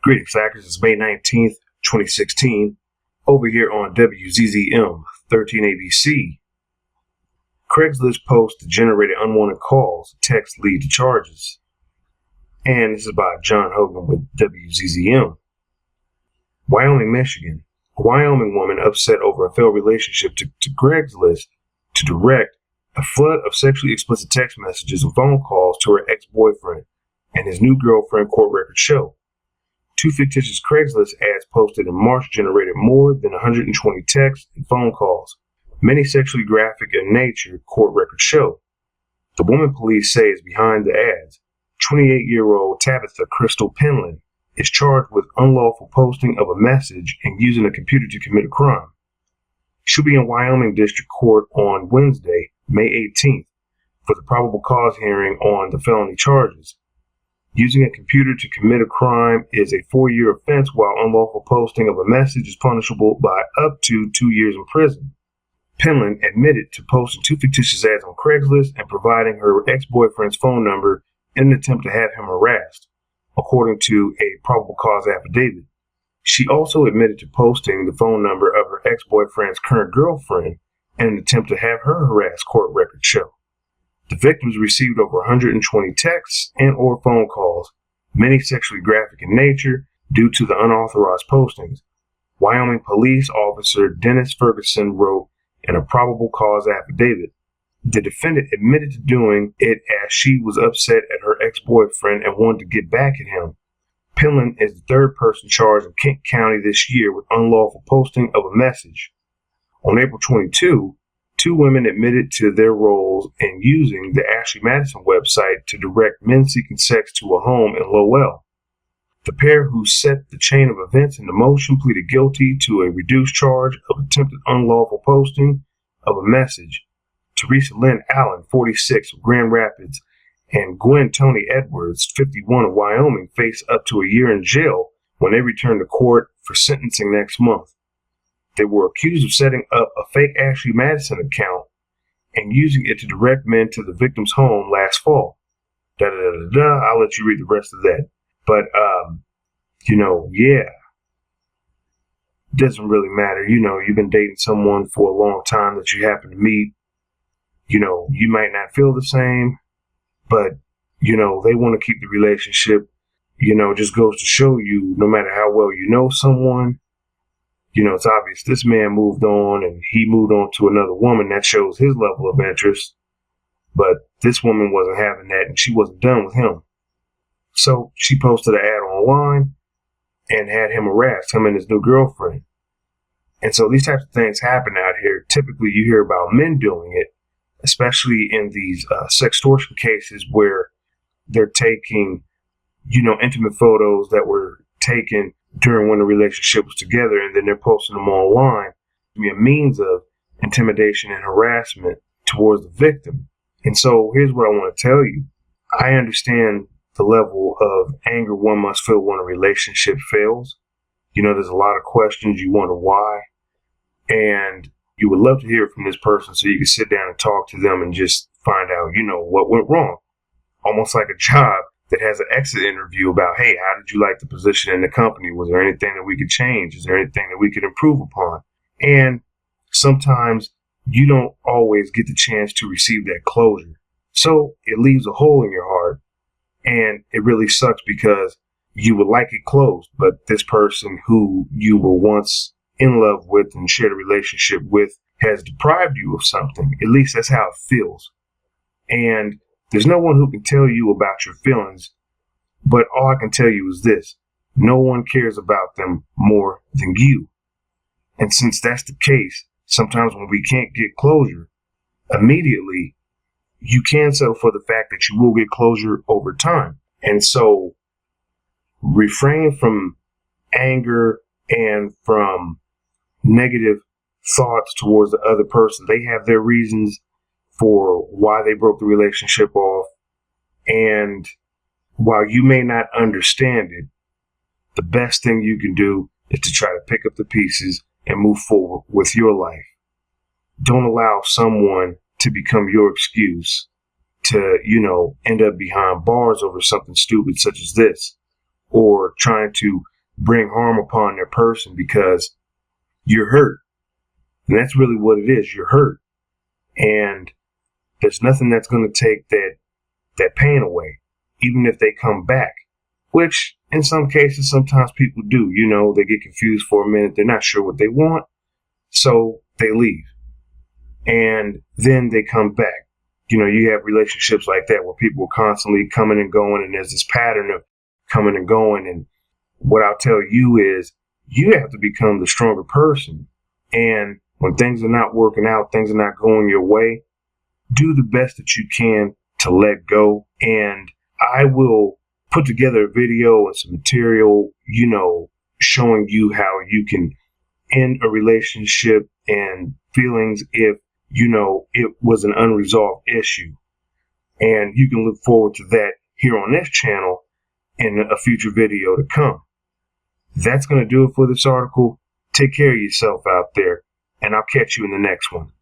Greetings, Hackers. It's May 19th, 2016. Over here on WZZM 13ABC. Craigslist post that generated unwanted calls. Text lead to charges. And this is by John Hogan with WZZM. Wyoming, Michigan. A Wyoming woman upset over a failed relationship to Craigslist to direct a flood of sexually explicit text messages and phone calls to her ex-boyfriend and his new girlfriend, court records show. Two fictitious Craigslist ads posted in March generated more than 120 texts and phone calls, many sexually graphic in nature, court records show. The woman police say is behind the ads. 28-year-old Tabitha Crystal Penland is charged with unlawful posting of a message and using a computer to commit a crime. She'll be in Wyoming District Court on Wednesday, May 18th, for the probable cause hearing on the felony charges. Using a computer to commit a crime is a 4-year offense, while unlawful posting of a message is punishable by up to 2 years in prison. Penland admitted to posting two fictitious ads on Craigslist and providing her ex-boyfriend's phone number in an attempt to have him harassed, according to a probable cause affidavit. She also admitted to posting the phone number of her ex-boyfriend's current girlfriend in an attempt to have her harassed, court records show. The victims received over 120 texts and or phone calls, many sexually graphic in nature due to the unauthorized postings. Wyoming police officer Dennis Ferguson wrote in a probable cause affidavit. The defendant admitted to doing it as she was upset at her ex-boyfriend and wanted to get back at him. Penland is the third person charged in Kent County this year with unlawful posting of a message. On April 22, two women admitted to their roles in using the Madison website to direct men seeking sex to a home in Lowell. The pair, who set the chain of events into motion, pleaded guilty to a reduced charge of attempted unlawful posting of a message. Teresa Lynn Allen, 46, of Grand Rapids, and Gwen Tony Edwards, 51, of Wyoming, face up to a year in jail when they return to court for sentencing next month. They were accused of setting up a fake Madison account and using it to direct men to the victim's home last fall. I'll let you read the rest of that. But, yeah. Doesn't really matter. You've been dating someone for a long time that you happen to meet. You might not feel the same, but, they want to keep the relationship. Just goes to show you, no matter how well you know someone, it's obvious this man moved on and he moved on to another woman. That shows his level of interest. But this woman wasn't having that and she wasn't done with him. So she posted an ad online and had him harassed, him and his new girlfriend. And so these types of things happen out here. Typically you hear about men doing it, especially in these sextortion cases where they're taking, intimate photos that were taken during when the relationship was together, and then they're posting them online to be a means of intimidation and harassment towards the victim. And so here's what I want to tell you. I understand the level of anger one must feel when a relationship fails. There's a lot of questions. You wonder why. And you would love to hear from this person so you can sit down and talk to them and just find out, what went wrong. Almost like a job that has an exit interview about, hey, how did you like the position in the company? Was there anything that we could change? Is there anything that we could improve upon? And sometimes you don't always get the chance to receive that closure. So it leaves a hole in your heart. And it really sucks because you would like it closed, but this person who you were once in love with and shared a relationship with has deprived you of something. At least that's how it feels. And there's no one who can tell you about your feelings, but all I can tell you is this: no one cares about them more than you. And since that's the case, sometimes when we can't get closure immediately, you can settle for the fact that you will get closure over time. And so refrain from anger and from negative thoughts towards the other person. They have their reasons for why they broke the relationship off. And while you may not understand it, the best thing you can do is to try to pick up the pieces and move forward with your life. Don't allow someone to become your excuse to, end up behind bars over something stupid such as this, or trying to bring harm upon their person because you're hurt. And that's really what it is. You're hurt. And there's nothing that's going to take that pain away, even if they come back, which in some cases, sometimes people do. You know, they get confused for a minute. They're not sure what they want. So they leave. And then they come back. You know, you have relationships like that where people are constantly coming and going, and there's this pattern of coming and going. And what I'll tell you is you have to become the stronger person. And when things are not working out, things are not going your way, do the best that you can to let go. And I will put together a video and some material, you know, showing you how you can end a relationship and feelings if, you know, it was an unresolved issue. And you can look forward to that here on this channel in a future video to come. That's going to do it for this article. Take care of yourself out there, and I'll catch you in the next one.